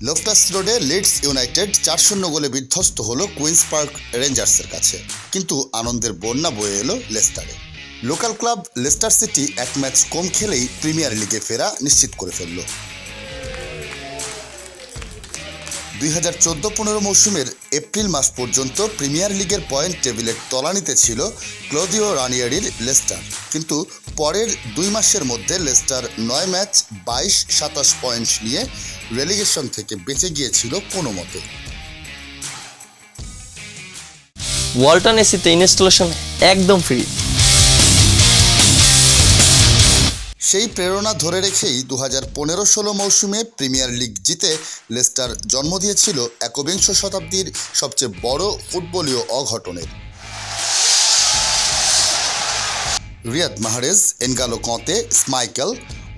লোফটাস রোডে Leeds United 4-0 গোলে বিধ্বস্ত হলো কুইন্স পার্ক রেঞ্জার্সের কাছে, কিন্তু আনন্দের বন্যা বয়ে এলো লেস্টারে। লোকাল ক্লাব লেস্টার সিটি এক ম্যাচ কম খেলেই প্রিমিয়ার লিগে ফেরা নিশ্চিত করে ফেলল। 2014-15 মৌসুমের এপ্রিল মাস পর্যন্ত প্রিমিয়ার লিগের পয়েন্ট টেবিলের তলানিতে ছিল ক্লদিও রানিয়েরির লেস্টার, কিন্তু পরের 2 মাসের মধ্যে লেস্টার 9 ম্যাচ 22-27 পয়েন্ট নিয়ে রেলিগেশন থেকে বেঁচে গিয়েছিল কোনো মতে। ওয়ালটন এসিতে ইনস্টলেশন একদম ফ্রি। সেই প্রেরণা ধরে রেখেই 2015-16 মৌসুমে প্রিমিয়ার লিগ জিতে লেস্টার জন্ম দিয়েছিল একবিংশ শতাব্দীর সবচেয়ে বড় ফুটবলীয় অঘটনের। Riyad Mahrez, N'Golo Kante, Schmeichel,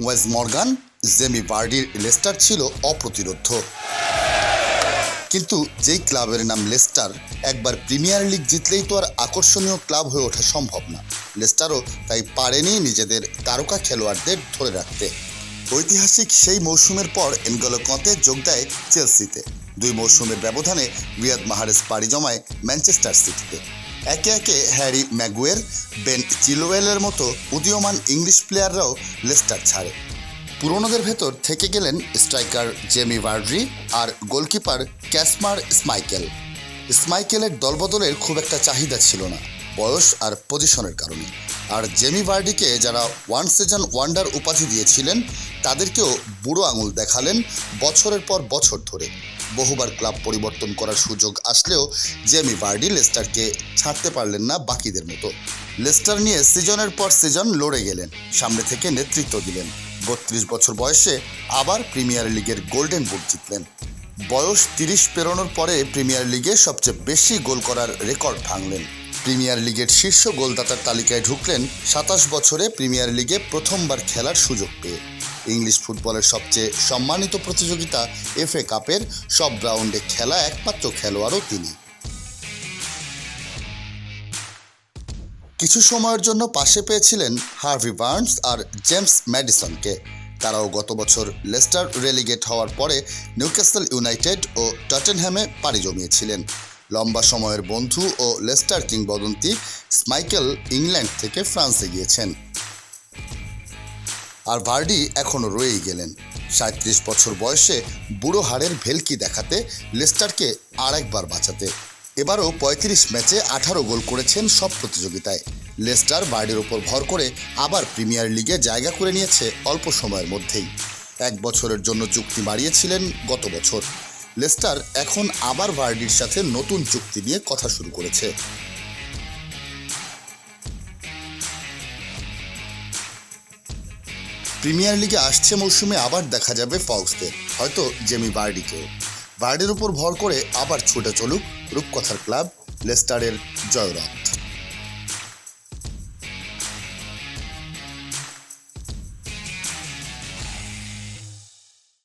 Wes Morgan, Jamie ভার্ডির লেস্টার ছিল অপ্রতিরোধ্য। কিন্তু যেই ক্লাবের নাম লেস্টার, একবার প্রিমিয়ার লিগ জিতলেই তো আর আকর্ষণীয় ক্লাব হয়ে ওঠা সম্ভব না। লেস্টারও তাই পারেনি নিজেদের তারকা খেলোয়াড়দের ধরে রাখতে। ঐতিহাসিক সেই মৌসুমের পর এনগালো কঁতে যোগ দেয় চেলসিতে। 2 মৌসুমের ব্যবধানে রিয়াদ মাহরেজ পাড়ি জমায় ম্যানচেস্টার সিটিতে। একে একে হ্যারি ম্যাগুয়ের, বেন চিলওয়েলের মতো উদীয়মান ইংলিশ প্লেয়াররাও লেস্টার ছাড়ে। পুরনোদের ভেতর থেকে গেলেন স্ট্রাইকার জেমি ভার্ডি আর গোলকিপার ক্যাসমার স্মাইকেল। স্মাইকেলের দলবদলের খুব একটা চাহিদা ছিল না, বয়স আর পজিশনের কারণে। আর জেমি ভার্ডিকে যারা ওয়ান সিজন ওয়ান্ডার উপাধি দিয়েছিলেন, তাদেরকেও বুড়ো আঙুল দেখালেন বছরের পর বছর ধরে। বহুবার ক্লাব পরিবর্তন করার সুযোগ আসলেও জেমি ভার্ডি লেস্টারকে ছাড়তে পারলেন না বাকিদের মতো। লেস্টার নিয়ে সিজনের পর সিজন লড়ে গেলেন, সামনে থেকে নেতৃত্ব দিলেন। 32 বছর বয়সে আবার প্রিমিয়ার লিগের গোল্ডেন বুট জিতলেন। বয়স 30 পেরোনোর পরে প্রিমিয়ার লিগে সবচেয়ে বেশি গোল করার রেকর্ড ভাঙলেন। প্রিমিয়ার লিগের শীর্ষ গোলদাতার তালিকায় ঢুকলেন 27 বছরে প্রিমিয়ার লিগে প্রথমবার খেলার সুযোগ পেয়ে। ইংলিশ ফুটবলের সবচেয়ে সম্মানিত প্রতিযোগিতা FA কাপের সব রাউন্ডে খেলা একমাত্র খেলোয়াড়ও তিনি। কিছু সময়ের জন্য পাশে পেয়েছিলেন হার্ভি বার্নস আর জেমস ম্যাডিসনকে। তারাও গত বছর লেস্টার রেলিগেট হওয়ার পরে নিউক্যাসল ইউনাইটেড ও টটেনহ্যামে পাড়ি জমিয়েছিলেন। লম্বা সময়ের বন্ধু ও লেস্টার কিংবদন্তি স্মাইকেল ইংল্যান্ড থেকে ফ্রান্সে গিয়েছেন। আর ভার্ডি এখনও রয়েই গেলেন 37 বছর বয়সে বুড়ো হাড়ের ভেলকি দেখাতে, লেস্টারকে আরেকবার বাঁচাতে। এবারও 35 ম্যাচে 18 গোল করেছেন সব প্রতিযোগিতায়। লেস্টার ভার্ডির ওপর ভর করে আবার প্রিমিয়ার লিগে জায়গা করে নিয়েছে অল্প সময়ের মধ্যেই। 1 বছরের জন্য চুক্তি বাড়িয়েছিলেন গত বছর। লেস্টার এখন আবার ভার্ডির সাথে নতুন চুক্তি নিয়ে কথা শুরু করেছে। প্রিমিয়ার লিগে আসছে মৌসুমে আবার দেখা যাবে ফক্সদের, হয়তো জেমি ভার্ডিকেও। ভার্ডির উপর ভর করে আবার ছুটে চলুক রূপকথার ক্লাব লেস্টারের জয়রথ।